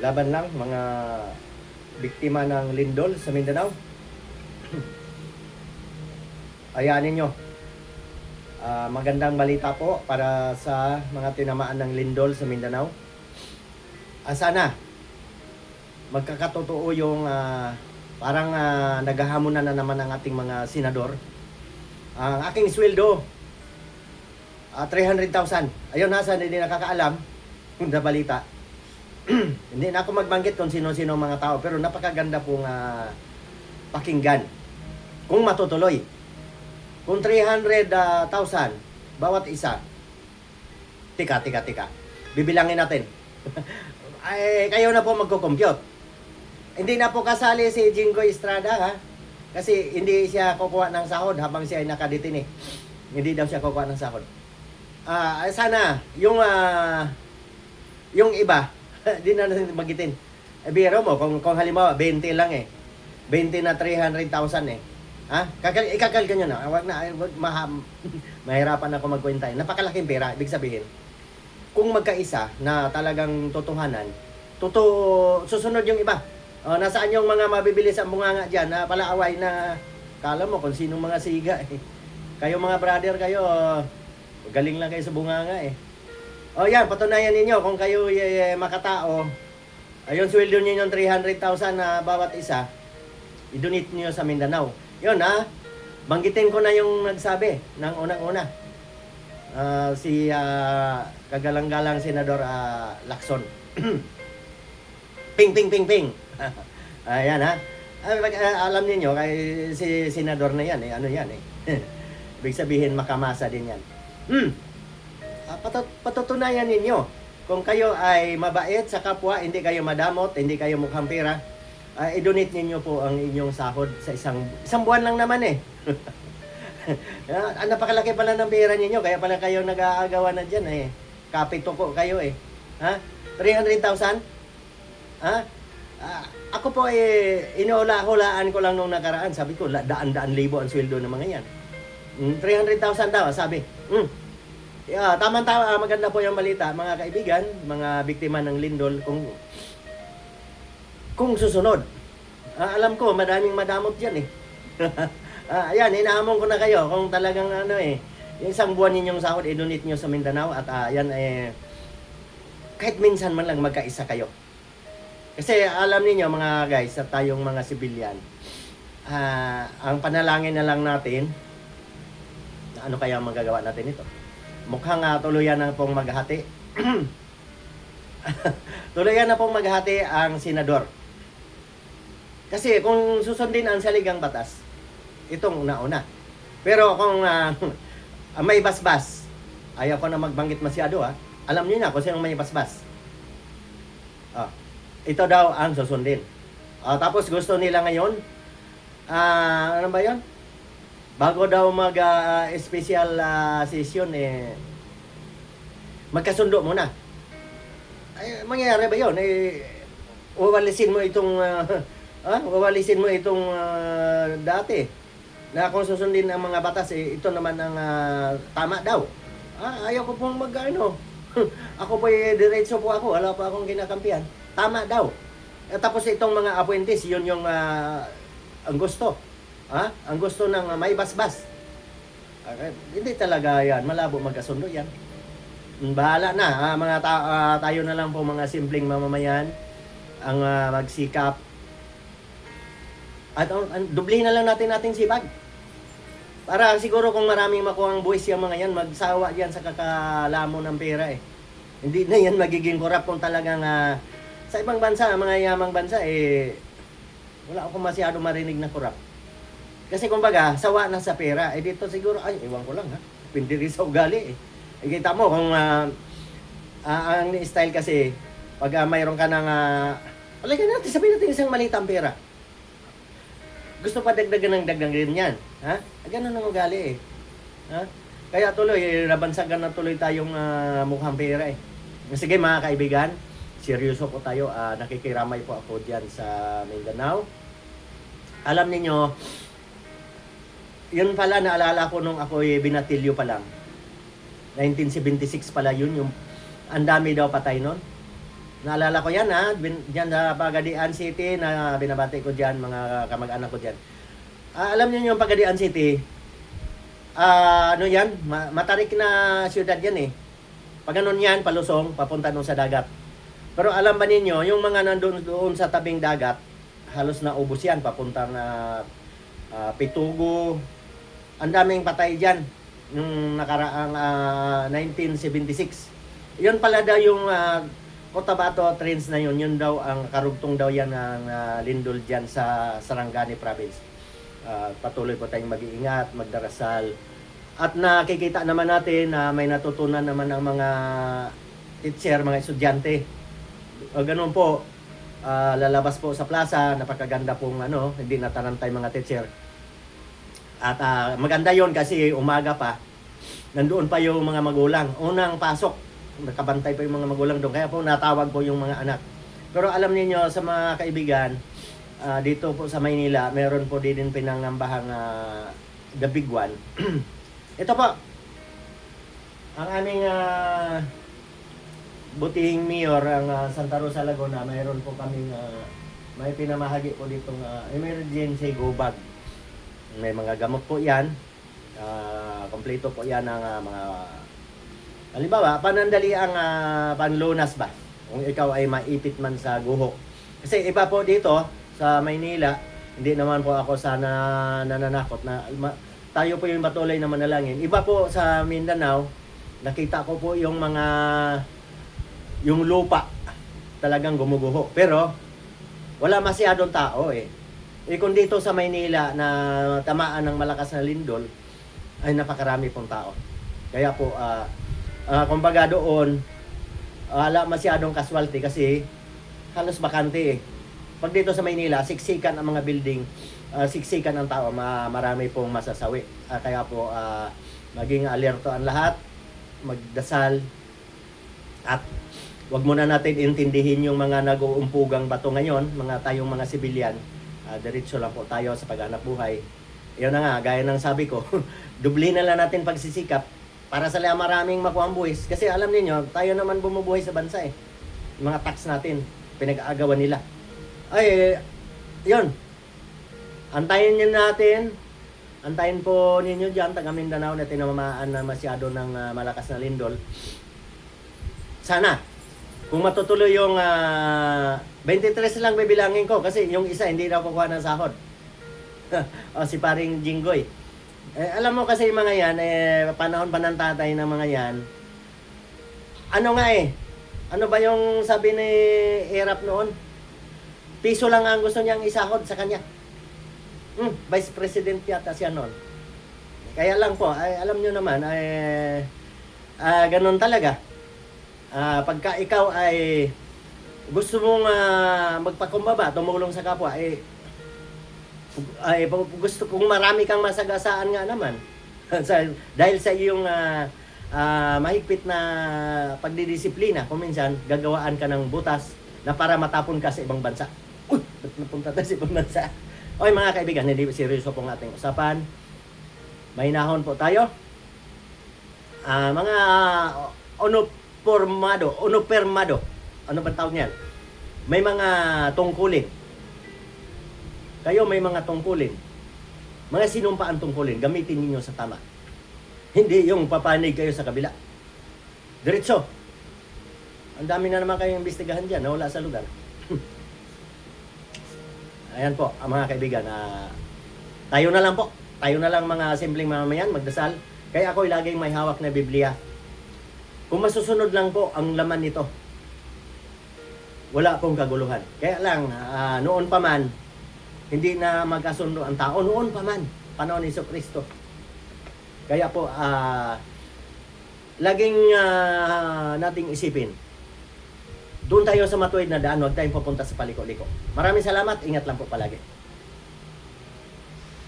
Laban lang mga biktima ng lindol sa Mindanao. Ayan ninyo. Magandang balita po para sa mga tinamaan ng lindol sa Mindanao. Sana magkakatotoo yung parang naghahamon na naman ang ating mga senador. Ang aking sweldo 300,000. Ayun, nasa hindi nakakaalam kung na balita. Hindi na ako magbanggit kung sino-sino mga tao, pero napakaganda pong pakinggan kung matutuloy. Kung 300,000 bawat isa, tika. Bibilangin natin. Ay, kayo na po magko-compute. Hindi na po kasali si Jingo Estrada, ha? Kasi hindi siya kukuha ng sahod habang siya ay nakadetine. Hindi daw siya kukuha ng sahod. Sana yung iba di na natin magitin. Biro mo kung halimbawa 20 lang 20 na 300,000 Ha? Ikakal ka nyo na. Wag na, mahirapan ako magkwenta. Napakalaking pera. Ibig sabihin, kung magkaisa na talagang totohanan, susunod yung iba. Nasaan yung mga mabibili sa bunganga dyan na palaaway na kala mo kung sinong mga siga Kayo mga brother kayo, galing lang kayo sa bunganga yan, patunayan ninyo kung kayo makatao. Ayun, sweldo niyo yung 300,000 na bawat isa, i-donate niyo sa Mindanao. Yun banggitin ko na yung nagsabi ng unang-una. Si kagalang-galang Senador Lacson. Ping. Ayan alam niyo kay si senador na yan ano yan Ibig sabihin makamasa din yan. Patutunayan ninyo kung kayo ay mabait sa kapwa, hindi kayo madamot, hindi kayo mukhang pera. I-donate ninyo po ang inyong sahod sa isang buwan lang naman Napakalaki pala ng pera ninyo, kaya pala kayo nag-aagawan na dyan kapito ko kayo 300,000 ako po inola-hulaan ko lang nung nakaraan. Sabi ko, daan-daan libo ang sweldo ng mga yan. 300,000 daw, sabi. Tama-tama, maganda po yung balita, mga kaibigan, mga biktima ng lindol, kung susunod. Alam ko, madaming madamot dyan ayan, inaamon ko na kayo, kung talagang yung isang buwan ninyong sahod, i-donate nyo sa Mindanao, at yan kahit minsan man lang magkaisa kayo. Kasi alam niyo mga guys, at tayong mga civilian, ang panalangin na lang natin, ano kaya magagawa natin ito? Mukhang tuluyan na pong maghati. Tuluyan na pong maghati ang senador. Kasi kung susundin ang saligang batas, itong una-una. Pero kung may basbas, ayaw ko na magbanggit masyado alam niyo na kung sino may basbas. Ito daw ang susundin. Tapos gusto nila ngayon, ano ba yun? Bago daw mag-special session, magkasundo muna. Mangyayari ba yun? Wawalisin mo itong dati na kung susundin ang mga batas, ito naman ang tama daw. Ayaw ko pong ako po diretso po ako, wala pa akong kinakampihan. Tama daw. Tapos itong mga appointees, yun yung ang gusto. Ang gusto ng may basbas. Hindi talaga yan. Malabo magkasundo yan. Bahala na. Tayo na lang po mga simpleng mamamayan ang magsikap. At dublihin na lang natin ating sipag. Para siguro kung maraming makuha ang buwis yung mga yan, magsawa yan sa kakalamo ng pera Hindi na yan magiging corrupt kung talagang sa ibang bansa, mga yamang bansa wala akong masyado marinig na corrupt. Kasi kumbaga, sawa na sa pera. Dito siguro, iwan ko lang Pindi rin sa ugali Kita mo kung ang style kasi, pag mayroon ka ng alagyan natin, sabihin natin isang maliit ang pera. Gusto pa dagdagan ng dagdagan yan. Ganun ang ugali Kaya tuloy, nabansagan na tuloy tayong mukhang pera Sige mga kaibigan, seryoso po tayo. Nakikiramay po ako diyan sa Mindanao. Alam niyo, yun pala naalala ko nung ako binatilyo pa lang. 1976 pala yun, yung ang dami daw patay nun. Naalala ko yan ha, dyan sa Pagadian City na binabati ko dyan, mga kamag-anak ko dyan. Alam niyo yung Pagadian City, ano yan, matarik na syudad yan eh. Pag ganun yan, palusong, papunta nun sa dagat. Pero alam ba ninyo, yung mga nandun doon sa tabing dagat, halos na ubos yan, papuntang Pitugo. Ang daming patay dyan, nung nakaraang 1976. Yun pala daw yung Cotabato Trains na yun, yun daw ang karugtong daw yan ng lindol dyan sa Sarangani Province. Patuloy po tayong mag-iingat, magdarasal. At nakikita naman natin na may natutunan naman ng mga teacher, mga estudyante. Ganun po, lalabas po sa plaza, napakaganda pong hindi natarantay mga teacher. At maganda yon kasi umaga pa, nandoon pa yung mga magulang. Unang pasok, nakabantay pa yung mga magulang doon. Kaya po natawag po yung mga anak. Pero alam niyo sa mga kaibigan, dito po sa Maynila, meron po din pinangambahang the big one. Ito po, ang aming butihing mayor, ang Santa Rosa, Laguna, mayroon po kaming may pinamahagi po ditong emergency go bag. May mga gamot po yan, kompleto po yan ng mga, halimbawa, panandali ang panlunas ba? Kung ikaw ay maipit man sa guho. Kasi iba po dito, sa Maynila, hindi naman po ako sana nananakot na tayo po yung patuloy na manalangin. Iba po sa Mindanao, nakita ko po yung yung lupa talagang gumuguho. Pero wala masyadong tao eh. Kung dito sa Maynila na tamaan ng malakas na lindol, ay napakarami pong tao. Kaya po, kumbaga doon, wala masyadong casualty kasi halos bakante eh. Pag dito sa Maynila, siksikan ang mga building, siksikan ang tao, marami pong masasawi. Kaya po, maging alerto ang lahat, magdasal, at wag muna natin intindihin yung mga nag-uumpugang bato ngayon, tayong mga sibilyan. Diretso lang po tayo sa paghanap buhay. Yun na nga, gaya ng sabi ko, dubli na lang natin pagsisikap para sa maraming makuha ang buwis. Kasi alam niyo tayo naman bumubuhay sa bansa eh. Yung mga tax natin, pinag-aagawan nila. Ay, yun. Antayin nyo natin. Antayin po ninyo dyan, taga Mindanao na tinamamaan na masyado ng malakas na lindol. Sana, kung matutuloy yung 23 lang bibilangin ko kasi yung isa hindi na kukuha ng sahod. O si paring Jinggoy. Alam mo kasi yung mga yan, panahon pa ng tatay ng mga yan. Ano nga ano ba yung sabi ni Erap noon? Piso lang ang gusto niyang isahod sa kanya. Vice President yata siya noon. Kaya lang po, alam nyo naman, ganun talaga. Pagka ikaw ay gusto mong magpakumbaba, tumulong sa kapwa, gusto kung marami kang masagasaan nga naman. Dahil sa iyong mahigpit na pagdidisiplina, kung minsan gagawaan ka ng butas na para matapon ka sa ibang bansa. Uy, napunta tayo sa ibang bansa. Okay mga kaibigan, hindi seryoso pong ating usapan. May nahon po tayo. Mga onopermado. Ano ba tawag niyan? May mga tungkulin. Kayo may mga tungkulin. Mga sinumpaan tungkulin, gamitin niyo sa tama. Hindi yung papanig kayo sa kabila. Diretso. Ang dami na naman kayong imbestigahan dyan na wala sa lugar. Ayan po, mga kaibigan. Tayo na lang po. Tayo na lang mga simpleng mamamayan, magdasal. Kaya ako'y laging may hawak na Biblia. Kung masusunod lang po ang laman nito, wala pong kaguluhan. Kaya lang, noon pa man, hindi na magkasundo ang tao. Noon pa man, panahon ni Jesucristo. Kaya po, laging nating isipin, doon tayo sa matuwid na daan, huwag tayong pupunta sa paliko-liko. Maraming salamat, ingat lang po palagi.